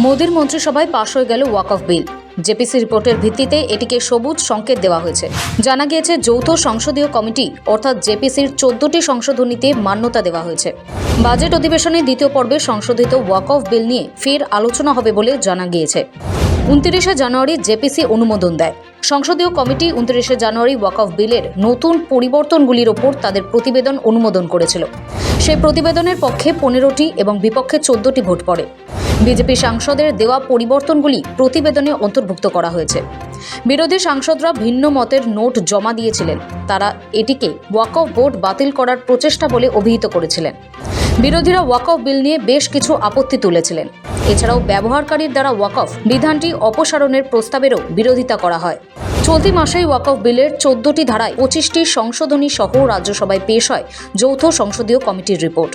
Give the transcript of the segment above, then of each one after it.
মোদির মন্ত্রিসভায় পাশ হয়ে গেল ওয়াকফ বিল। জেপিসি রিপোর্টের ভিত্তিতে এটিকে সবুজ সংকেত দেওয়া হয়েছে। জানা গিয়েছে যৌথ সংসদীয় কমিটি অর্থাৎ জেপিসির 14টি সংশোধনীতে মান্যতা দেওয়া হয়েছে। বাজেট অধিবেশনের দ্বিতীয় পর্বে সংশোধিত ওয়াকফ বিল নিয়ে ফের আলোচনা হবে বলে জানা গিয়েছে। 29 জানুয়ারি জেপিসি অনুমোদন দেয়। সংসদীয় কমিটি 29 জানুয়ারি ওয়াকফ বিলের নতুন পরিবর্তনগুলির ওপর তাদের প্রতিবেদন অনুমোদন করেছিল। সেই প্রতিবেদনের পক্ষে 15টি এবং বিপক্ষে 14টি ভোট পড়ে। বিজেপি সাংসদের দেওয়া পরিবর্তনগুলি প্রতিবেদনে অন্তর্ভুক্ত করা হয়েছে। বিরোধী সাংসদরা ভিন্ন মতের নোট জমা দিয়েছিলেন। তারা এটিকে ওয়াকফ বোর্ড বাতিল করার প্রচেষ্টা বলে অভিহিত করেছিলেন। বিরোধীরা ওয়াকফ বিল নিয়ে বেশ কিছু আপত্তি তুলেছিলেন। এছাড়াও ব্যবহারকারীর দ্বারা ওয়াকফ বিধানটি অপসারণের প্রস্তাবেরও বিরোধিতা করা হয়। চলতি মাসেই ওয়াকফ বিলের 14টি ধারায় 25টি সংশোধনী সহ রাজ্যসভায় পেশ হয় যৌথ সংসদীয় কমিটির রিপোর্ট।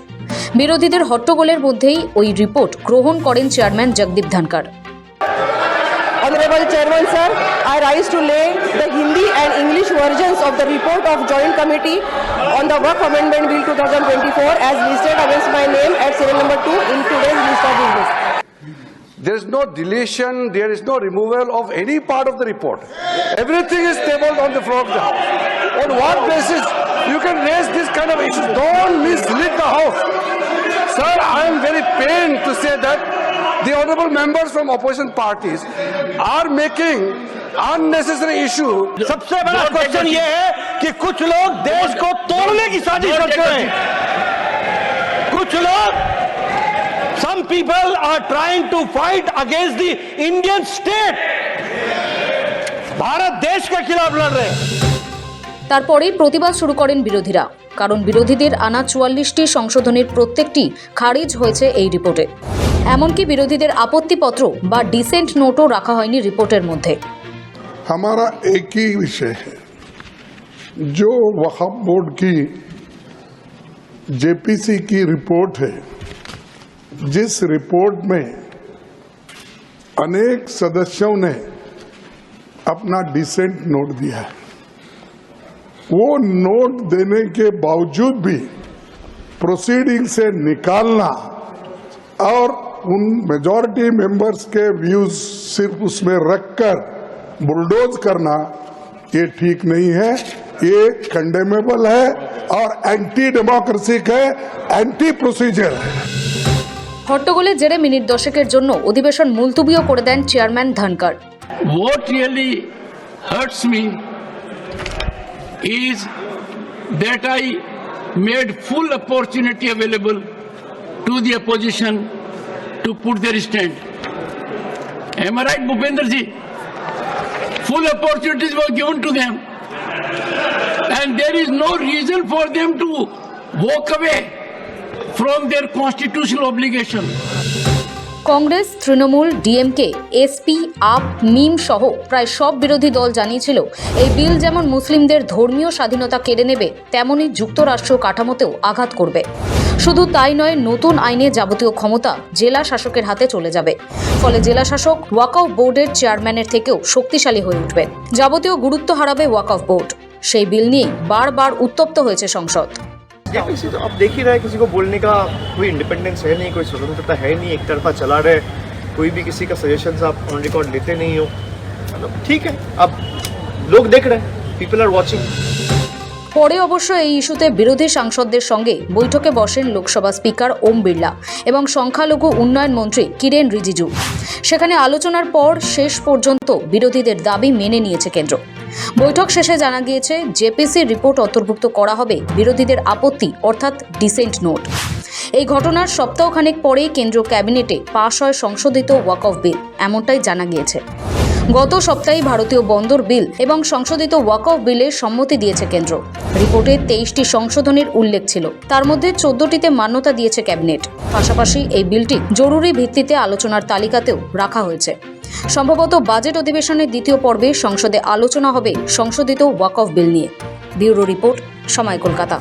বিরোধীদের হট্টগোলের মধ্যেই ওই রিপোর্ট গ্রহণ করেন chairman Jagdeep Dhankhar. Honorable Chairman Sir, I rise to lay the Hindi and English versions of the report of Joint Committee on the Waqf Amendment Bill 2024 as listed against my name at serial number 2 in today's list of business. There is no deletion, there is no removal of any part of the report. Everything is tabled on the floor of the House. On what basis you can raise this kind of issues? Don't mislead the House. Sir, I am very pained to say that the honorable members from opposition parties are making unnecessary issue. सबसे बड़ा question ये है कि कुछ लोग देश को तोड़ने की साजिश करते हैं। कुछ लोग some people are trying to fight against the Indian state. Bharat देश के खिलाफ लड़ रहे हैं। তারপরেই প্রতিবাদ শুরু করেন বিরোধীরা, কারণ বিরোধীদের আনা 44টি সংশোধনীর প্রত্যেকটি খারিজ হয়েছে এই রিপোর্টে। এমনকি বিরোধীদের আপত্তিপত্র বা ডিসেন্ট নোটও রাখা হয়নি রিপোর্টের মধ্যে। हमारा एक ही विषय है, जो वक्फ बोर्ड की जेपीसी की रिपोर्ट है, जिस रिपोर्ट में अनेक सदस्यों ने अपना डिसेंट नोट दिया है, वो नोट देने के बावजूद भी प्रोसीडिंग से निकालना और उन मेजॉरिटी मेंबर्स के व्यूज सिर्फ उसमें रखकर बुलडोज करना, ये ठीक नहीं है, ये कंडेमेबल है और एंटी डेमोक्रेसिक है, एंटी प्रोसीजर है। হট্টগোলের জেরে মিনিট 10 জন্য অধিবেশন মুলতবিও করে দেন chairman Dhankhar. What really hurts me is that I made full opportunity available to the opposition to put their stand. Am I right, Bhupender ji? Full opportunities were given to them, and there is no reason for them to walk away from their constitutional obligation. Congress, Trinamool, DMK, SP, AAP, MIM সহ প্রায় সব বিরোধী দল জানিয়েছিল এই বিল যেমন মুসলিমদের ধর্মীয় স্বাধীনতা কেড়ে নেবে, তেমনি যুক্তরাষ্ট্র কাঠামোতেও আঘাত করবে। শুধু তাই নয়, নতুন আইনে যাবতীয় ক্ষমতা জেলা শাসকের হাতে চলে যাবে। ফলে জেলা শাসক ওয়াকফ বোর্ডের চেয়ারম্যানের থেকেও শক্তিশালী হয়ে উঠবেন। যাবতীয় গুরুত্ব হারাবে ওয়াকফ বোর্ড। সেই বিল নিয়ে বারবার উত্তপ্ত হয়েছে সংসদ। तो अब देख ही रहा है, किसी को बोलने का कोई इंडिपेंडेंस है नहीं, कोई स्वतंत्रता है नहीं, एक तरफा चला रहे, कोई भी किसी का सजेशंस आप ऑन रिकॉर्ड लेते नहीं हो। मतलब ठीक है, अब लोग देख रहे हैं, पीपल आर वाचिंग। পরে অবশ্য এই ইস্যুতে বিরোধী সাংসদদের সঙ্গে বৈঠকে বসেন লোকসভা স্পিকার ওম বিড়লা এবং সংখ্যালঘু উন্নয়ন মন্ত্রী কিরেন রিজিজু। সেখানে আলোচনার পর শেষ পর্যন্ত বিরোধীদের দাবি মেনে নিয়েছে কেন্দ্র। বৈঠক শেষে জানা গিয়েছে জেপিসি রিপোর্ট অন্তর্ভুক্ত করা হবে বিরোধীদের আপত্তি অর্থাৎ ডিসেন্ট নোট। এই ঘটনার সপ্তাহখানেক পরেই কেন্দ্রীয় ক্যাবিনেটে পাশ হয় সংশোধিত ওয়াকফ বিল, এমনটাই জানা গিয়েছে। গত সপ্তাহে ভারতীয় বন্দর বিল এবং সংশোধিত ওয়াকফ বিলে সম্মতি দিয়েছে কেন্দ্র। রিপোর্টে 23টি সংশোধনের উল্লেখ ছিল, তার মধ্যে 14টিতে মান্যতা দিয়েছে ক্যাবিনেট। পাশাপাশি এই বিলটি জরুরি ভিত্তিতে আলোচনার তালিকাতেও রাখা হয়েছে। সম্ভবত বাজেট অধিবেশনের দ্বিতীয় পর্বে সংসদে আলোচনা হবে সংশোধিত ওয়াকফ বিল নিয়ে। ব্যুরো রিপোর্ট, সময় কলকাতা।